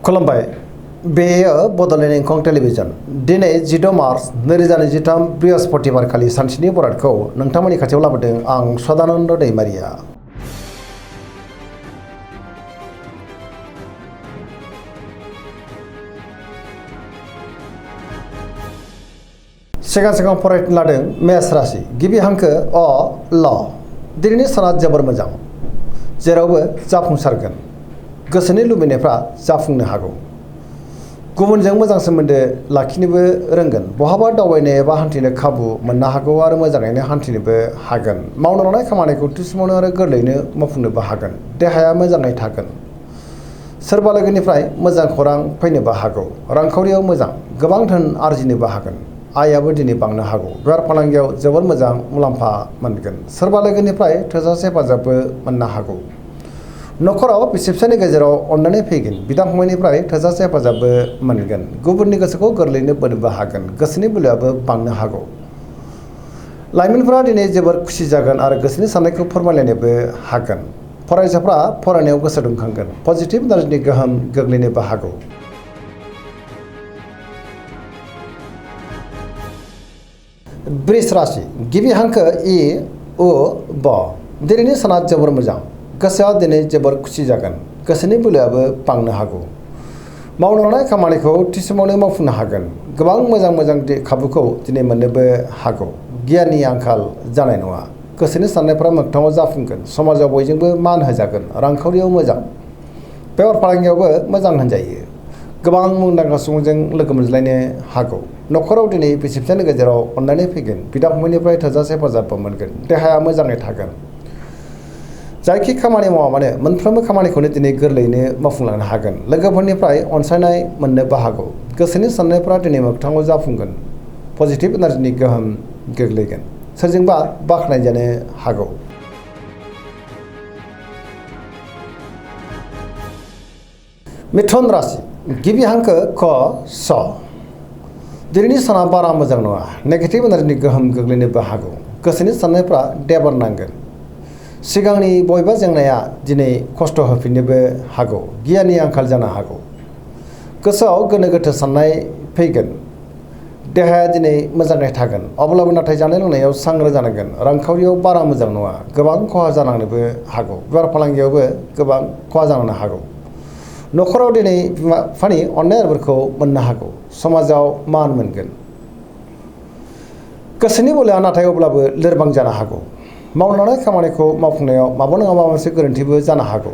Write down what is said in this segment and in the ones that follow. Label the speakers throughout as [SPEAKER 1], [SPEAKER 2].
[SPEAKER 1] खुलुमबाय बेयो बड'लेण्ड इंखं टेलिभिजन दिनै 16 मार्च 2023 बृहस्पतिबार खालि सानसेनि बरादखौ नोंथांमोननि खाथियाव लाबोदों आं सदानन्द दैमारिया। सिगां फरायनो लादों मेष राशि गिबि हांखो अ ल दिनैनि साना जोबोर मोजां जेरावबो जाफुंसारगोन गोसोनि लुबैनायफ्रा जाफुंनो हागौ गुबुनजों मोजां सोमोन्दो लाखिनोबो रोंगोन बहाबा दावबायनो एबा हान्थिनो खाबु मोननो हागौ आरो मोजाङैनो हान्थिनोबो हागोन मावनो लानाय खामानिखौ थि समावनो आरो गोरलैयैनो मावफुंनोबो हागोन देहाया मोजाङै थागोन सोरबा लोगोनिफ्राय मोजां खौरां फैनोबो हागौ रांखावरियाव मोजां गोबां धोन आरजिनोबो हागोन आयाबो दिनै बांनो हागौ बेफार फालांगियाव जोबोर मोजां मुलाम्फा मोनगोन सोरबा लोगोनिफ्राय थोजासे हेफाजाबबो मोननो हागौ नखराव बिसि फिसायनि गेजेराव अननानै फैगोन बिदा फंबायनिफ्राय थोजासे हेफाजाबबो मोनगोन गुबुननि गोसोखौ गोरलैयैनो बोनोबो हागोन गोसोनि बोलोआबो बांनो हागौ लाइमोनफोरा दिनै जोबोर खुसि जागोन आरो गोसोनि साननायखौ फोरमायलायनोबो हागोन फरायसाफ्रा फरायनायाव गोसो दुंखांगोन पजिटिभ एनार्जिनि गोहोम गोग्लैनोबो हागौ वृष राशि गिबि हांखो इ उ ब दिनैनि साना जोबोर मोजां गोसोआ दिनै जोबोर खुसि जागोन गोसोनि बोलोआबो बांनो हागौ मावनो लानाय खामानिखौ थि समावनो मावफुंनो हागोन गोबां मोजां खाबुखौ दिनै मोननोबो हागौ गियाननि आंखाल जानाय नङा गोसोनि साननायफ्रा मोगथाङाव जाफुंगोन समाजाव बयजोंबो मान होजागोन रांखावरियाव मोजां बेफार फालांगियावबो मोजां होनजायो गोबां मुंदांखा सुबुंजों लोगो मोनज्लायनो हागौ नखराव दिनै बिसि फिसायनि गेजेराव अननानै फैगोन बिदा फंबायनिफ्राय थोजासे हेफाजाबबो मोनगोन देहाया मोजाङै थागोन जायखि खामानि मावा मानो मोनफ्रोमबो खामानिखौनो दिनै गोरलैयैनो मावफुंलांनो हागोन लोगोफोरनिफ्राय अनसायनाय मोननोबो हागौ गोसोनि साननायफ्रा दिनै मोगथाङाव जाफुंगोन पजिटिभ एनार्जिनि गोहोम गोग्लैगोन सोरजोंबा बाख्नायजानो हागौ मिथुन राशि गिबि हांखो क स दिनैनि साना बारा मोजां नङा नेगेटिभ एनार्जिनि गोहोम गोग्लैनोबो हागौ गोसोनि साननायफ्रा देबार नांगोन सिगांनि बबेबा जेंनाया दिनै खस्थ' होफिननोबो हागौ गियाननि आंखाल जानो हागौ गोसोआव गोनो गोथो साननाय फैगोन देहाया दिनै मोजाङै थागोन अब्लाबो नाथाय जानाय लोंनायाव सांग्रां जानांगोन रांखावरियाव बारा मोजां नङा गोबां खहा जालांनोबो हागौ बेफार फालांगियावबो गोबां खहा जालांनो हागौ नखराव दिनै बिमा बिफानि अननाय आदरफोरखौ मोननो हागौ समाजाव मान मोनगोन गोसोनि बोलोआ नाथाय अब्लाबो लोरबां जानो हागौ मावनो लानाय खामानिखौ मावफुंनायाव माबा नङा माबा मोनसे गोरोन्थिबो जानो हागौ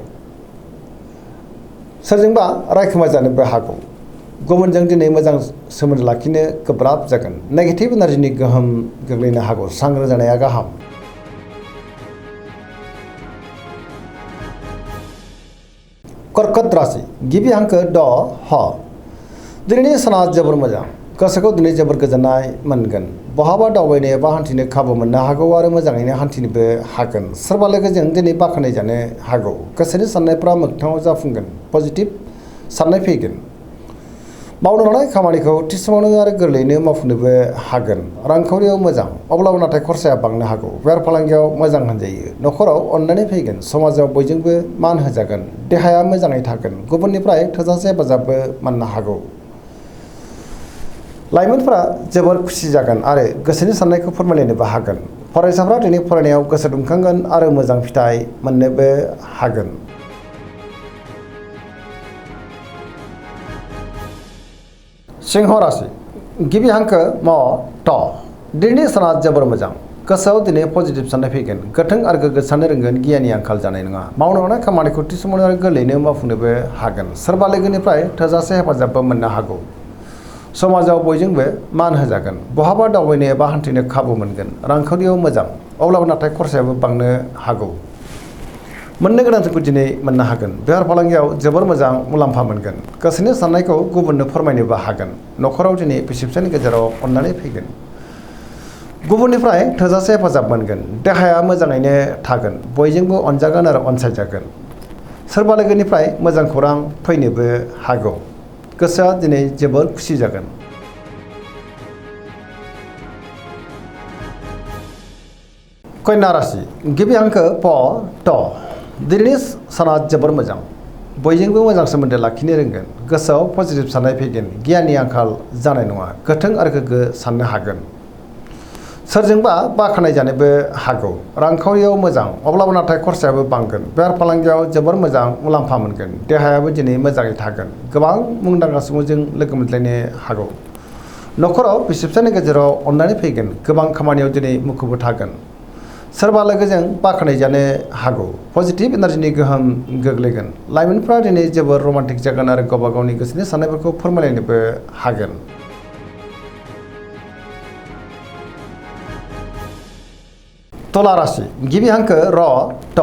[SPEAKER 1] सोरजोंबा रायखोमा जानोबो हागौ गुबुनजों दिनै मोजां सोमोन्दो लाखिनो गोब्राब जागोन नेगेटिभ एनार्जिनि गोहोम गोग्लैनो हागौ सांग्रां जानाया गाहाम कर्कट राशि गिबि हांखो ड ह दिनैनि साना जोबोर मोजां गोसोखौ दिनै जोबोर गोजोननाय मोनगोन बहाबा दावबायनो एबा हान्थिनो खाबु मोननो हागौ आरो मोजाङैनो हान्थिनोबो हागोन सोरबा लोगोजों दिनै बाख्नाय जानो हागौ गोसोनि साननायफ्रा मोगथाङाव जाफुंगोन पजिटिभ साननाय फैगोन मावनो लानाय खामानिखौ थि समावनो आरो गोरलैयैनो मावफुंनोबो हागोन रांखावरियाव मोजां अब्लाबो नाथाय खरसाया बांनो हागौ बेफार फालांगियाव मोजां होनजायो नखराव अननानै फैगोन समाजाव बयजोंबो मान होजागोन देहाया मोजाङै थागोन गुबुननिफ्राय थोजासे हेफाजाबबो मोननो हागौ लाइमोनफोरा जोबोर खुसि जागोन आरो गोसोनि साननायखौ फोरमायलायनोबो हागोन फरायसाफ्रा दिनै फरायनायाव गोसो दुंखांगोन आरो मोजां फिथाइ मोननोबो हागोन सिंह राशि गिबि हांखो म ट दिनैनि साना जोबोर मोजां गोसोआव दिनै पजिटिभ साननाय फैगोन गोथों आरो गोग्गो साननो रोंगोन गियाननि आंखाल जानाय नङा मावनो लानाय खामानिखौ थि समावनो आरो गोरलैयैनो मावफुंनोबो हागोन सोरबा लोगोनिफ्राय थोजासे हेफाजाबबो मोननो हागौ समाजाव बयजोंबो मान होजागोन बहाबा दावबायनो एबा हान्थिनो खाबु मोनगोन रांखावरियाव मोजां अब्लाबो नाथाय खरसायाबो बांनो हागौ मोननो गोनांखौ दिनै मोननो हागोन बेफार फालांगियाव जोबोर मोजां मुलाम्फा मोनगोन गोसोनि साननायखौ गुबुननो फोरमायनोबो हागोन नखराव दिनै बिसि फिसायनि गेजेराव अननानै फैगोन गुबुननिफ्राय थोजासे हेफाजाब मोनगोन देहाया मोजाङैनो थागोन बयजोंबो अनजागोन आरो अनसायजागोन सोरबा लोगोनिफ्राय मोजां खौरां फैनोबो हागौ गोसोआ दिनै जोबोर खुसि जागोन कन्या राशि गिबि हांखो प ट दिनैनि साना जोबोर मोजां बयजोंबो मोजां सोमोन्दो लाखिनो रोंगोन, गोसोआव पजिटिभ साननाय फैगोन, गियाननि आंखाल जानाय नङा, गोथों आरो गोग्गो साननो हागोन। सोरजोंबा बाख्नाय जानोबो हागौ। रांखावरियाव मोजां, अब्लाबो नाथाय खरसायाबो बांगोन। बेफार फालांगियाव जोबोर मोजां मुलाम्फा मोनगोन। देहायाबो दिनै मोजाङै थागोन। गोबां मुंदांखा सुबुंजों लोगो मोनज्लायनो हागौ। न'खराव बिसि फिसायनि गेजेराव अननानै फैगोन। गोबां खामानियाव दिनै मुखुबबो थागोन। सोरबा लोगोजों बाख्नाय जानो हागौ। पजिटिभ एनार्जिनि गोहोम गोग्लैगोन। लाइमोनफ्रा दिनै जोबोर रमान्टिक जागोन आरो गावबा गावनि गोसोनि साननायफोरखौ फोरमायलायनोबो हागोन। तुला राशि गिबि हांखो र ट।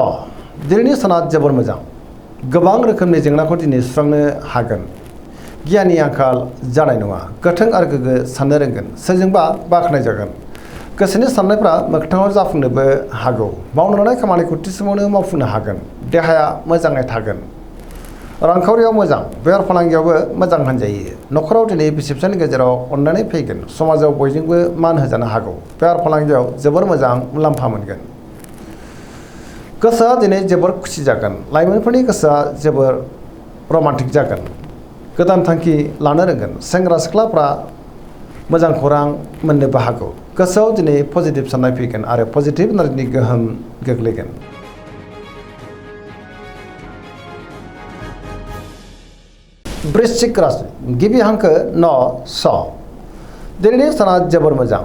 [SPEAKER 1] दिनैनि साना जोबोर मोजां। गोबां रोखोमनि जेंनाखौ दिनै सुस्रांनो हागोन। गियाननि आंखाल जानाय नङा। गोथों आरो गोग्गो साननो रोंगोन। सोरजोंबा बाख्नाय जागोन। गोसोनि साननायफ्रा मोगथाङाव जाफुंनोबो हागौ। मावनो लानाय खामानिखौ थि समावनो मावफुंनो हागोन। देहाया मोजाङै थागोन। रांखावरियाव मोजां, बेफार फालांगियावबो मोजां होनजायो। न'खराव दिनै बिसि फिसायनि गेजेराव अननानै फैगोन। समाजाव बयजोंबो मान होजानो हागौ। बेफार फालांगियाव जोबोर मोजां मुलाम्फा मोनगोन। गोसोआ दिनै जोबोर खुसि जागोन। लाइमोनफोरनि गोसोआ जोबोर रमान्टिक जागोन। गोदान थांखि लानो रोंगोन। सेंग्रा सिख्लाफ्रा मोजां खौरां मोननोबो हागौ। गोसोआव दिनै पजिटिभ साननाय फैगोन आरो पजिटिभ एनार्जिनि गोहोम गोग्लैगोन। वृश्चिक राशि गिबि हांखो न स। दिनैनि साना जोबोर मोजां।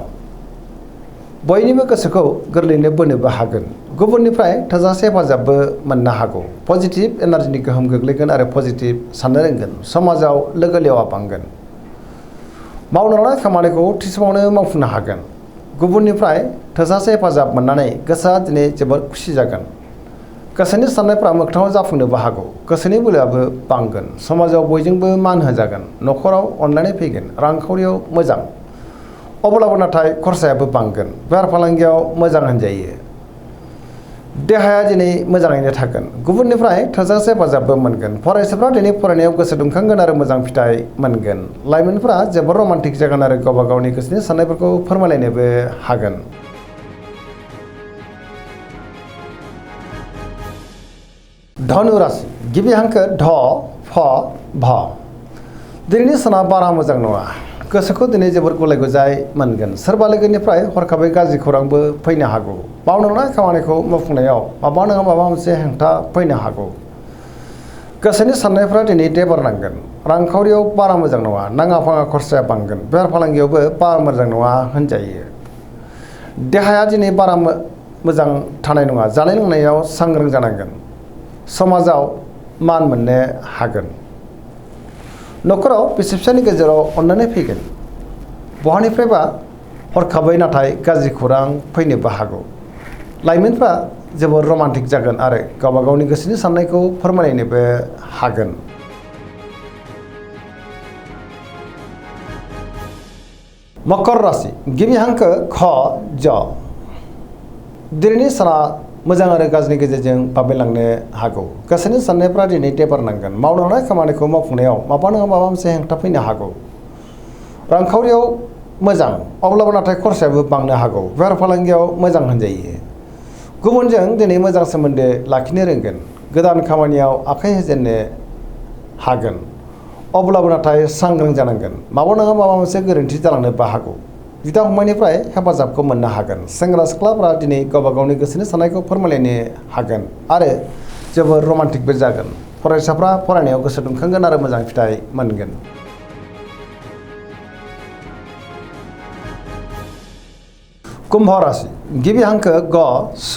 [SPEAKER 1] बयनिबो गोसोखौ गोरलैयैनो बोनोबो हागोन। गुबुननिफ्राय थोजासे हेफाजाबबो मोननो हागौ। पजिटिभ एनार्जिनि गोहोम गोग्लैगोन आरो पजिटिभ साननो रोंगोन। समाजाव लोगो लेवा बांगोन। मावनो लानाय खामानिखौ थि समावनो मावफुंनो हागोन। गुबुननिफ्राय थोजासे हेफाजाब मोननानै गोसोआ दिनै जोबोर खुसि जागोन। गोसोनि साननायफ्रा मोगथाङाव जाफुंनोबो हागौ। गोसोनि बोलोआबो बांगोन। समाजाव बयजोंबो मान होजागोन। न'खराव अननानै फैगोन। रांखावरियाव मोजां, अब्लाबो नाथाय खरसायाबो बांगोन। बेफार फालांगियाव मोजां होनजायो। देहाया दिनै मोजाङैनो थागोन। गुबुननिफ्राय थोजासे हेफाजाबबो मोनगोन। फरायसाफ्रा दिनै फरायनायाव गोसो दुंखांगोन आरो मोजां फिथाइ मोनगोन। लाइमोनफोरा जोबोर रमान्टिक जागोन आरो गावबा गावनि गोसोनि साननायफोरखौ फोरमायलायनोबो हागोन। धनु राशि गिबि हांखो ध फ भ। दिनैनि साना बारा मोजां नङा। गोसोखौ दिनै जोबोर गुलाय गुजाय मोनगोन। सोरबा लोगोनिफ्राय हरखाबै गाज्रि खौरांबो फैनो हागौ। मावनो लानाय खामानिखौ मावफुंनायाव माबा नङा माबा मोनसे हेंथा फैनो हागौ। गोसोनि साननायफ्रा दिनै देबार नांगोन। रांखावरियाव बारा मोजां नङा। नाङा फाङा खरसाया बांगोन। बेफार फालांगियावबो बारा मोजां नङा होनजायो। देहाया दिनै बारा मोजां थानाय नङा। जानाय लोंनायाव सांग्रां जानांगोन। समाजाव मान मोननो हागोन। न'खराव बिसि फिसायनि गेजेराव अननानै फैगोन। बहानिफ्रायबा हरखाबै नाथाय गाज्रि खौरां फैनोबो हागौ। लाइमोनफ्रा जोबोर रमान्टिक जागोन आरो गावबा गावनि गोसोनि साननायखौ फोरमायलायनोबो हागोन। मकर राशि गिबि हांखो ख ज। दिनैनि साना मोजां आरो गाज्रिनि गेजेरजों बाबेनलांनो हागौ। गोसोनि साननायफ्रा दिनै देबार नांगोन। मावनो लानाय खामानिखौ मावफुंनायाव माबा नङा माबा मोनसे हेंथा फैनो हागौ। रांखावरियाव मोजां, अब्लाबो नाथाय खरसायाबो बांनो हागौ। बेफार फालांगियाव मोजां होनजायो। गुबुनजों दिनै मोजां सोमोन्दो लाखिनो रोंगोन। गोदान खामानियाव आखाइ होजेननो हागोन। अब्लाबो नाथाय सांग्रां जानांगोन। माबा नङा माबा मोनसे गोरोन्थि जालांनोबो हागौ। बिदा फंबायनिफ्राय हेफाजाबखौ मोननो हागोन। सेंग्रा सिख्लाफ्रा दिनै गावबा गावनि गोसोनि साननायखौ फोरमायलायनो हागोन आरो जोबोर रमान्टिकबो जागोन। फरायसाफ्रा फरायनायाव गोसो दुंखांगोन आरो मोजां फिथाइ मोनगोन। कुम्भ राशि गिबि हांखो ग स।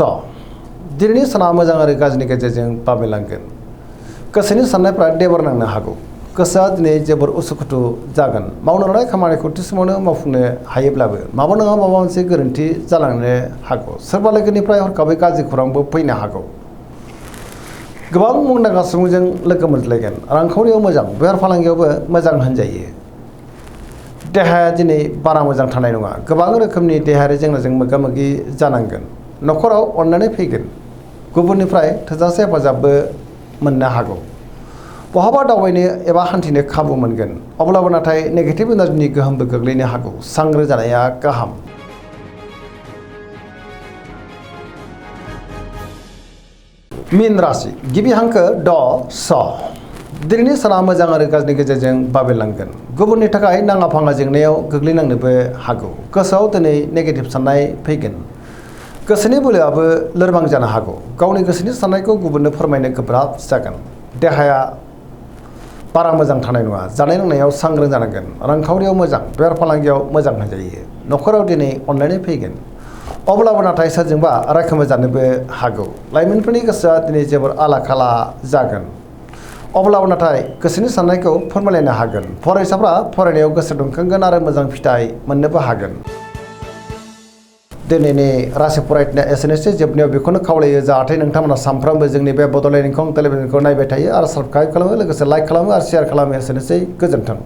[SPEAKER 1] दिनैनि साना मोजां आरो गाज्रिनि गेजेरजों बाबेनलांगोन। गोसोनि साननायफ्रा देबार नांनो हागौ। गोसोआ दिनै जोबोर उसुखुथु जागोन। मावनो लानाय खामानिखौ थि समावनो मावफुंनो हायोब्लाबो माबा नङा माबा मोनसे गोरोन्थि जालांनो हागौ। सोरबा लोगोनिफ्राय हरखाबै गाज्रि खौरांबो फैनो हागौ। गोबां मुंदांखा सुबुंजों लोगो मोनज्लायगोन। रांखावरियाव मोजां, बेफार फालांगियावबो मोजां होनजायो। देहाया दिनै बारा मोजां थानाय नङा। गोबां रोखोमनि देहायारि जेंनाजों मोगा मोगि जानांगोन। न'खराव अननानै फैगोन। गुबुननिफ्राय थोजासे हेफाजाबबो मोननो हागौ। बहाबा दावबायनो एबा हान्थिनो खाबु मोनगोन। अब्लाबो नाथाय नेगेटिभ एनार्जिनि गोहोमबो गोग्लैनो हागौ। सांग्रां जानाया गाहाम। मीन राशि गिबि हांखो ड स। दिनैनि साना मोजां आरो गाज्रिनि गेजेरजों बाबेरलांगोन। गुबुननि थाखाय नाङा फाङा जेंनायाव गोग्लैनांनोबो हागौ। गोसोआव दिनै नेगेटिभ साननाय फैगोन। गोसोनि बोलोआबो लोरबां जानो हागौ। गावनि गोसोनि साननायखौ गुबुननो फोरमायनो गोब्राब जागोन। देहाया बारा मोजां थानाय नङा। जानाय लोंनायाव सांग्रां जानांगोन। रांखावरियाव मोजां, बेफार फालांगियाव मोजां होनजायो। न'खराव दिनै अनलायनाय फैगोन। अब्लाबो नाथाय सोरजोंबा रायखोमा जानोबो हागौ। लाइमोनफोरनि गोसोआ दिनै जोबोर आला खाला जागोन। अब्लाबो नाथाय गोसोनि साननायखौ फोरमायलायनो हागोन। फरायसाफ्रा फरायनायाव गोसो दुंखांगोन आरो मोजां फिथाइ मोननोबो हागोन। दिनैनि राशि फरायनाया एसेनोसै। जोबनायाव बेखौनो खावलायो जाहाथे नोंथांमोना सानफ्रोमबो जोंनि बे बड'लेण्ड इंखं टेलिभिजनखौ नायबाय थायो आरो साबस्क्राइब खालामो, लोगोसे लाइक खालामो आरो शेयार खालामो। एसेनोसै, गोजोन्थों।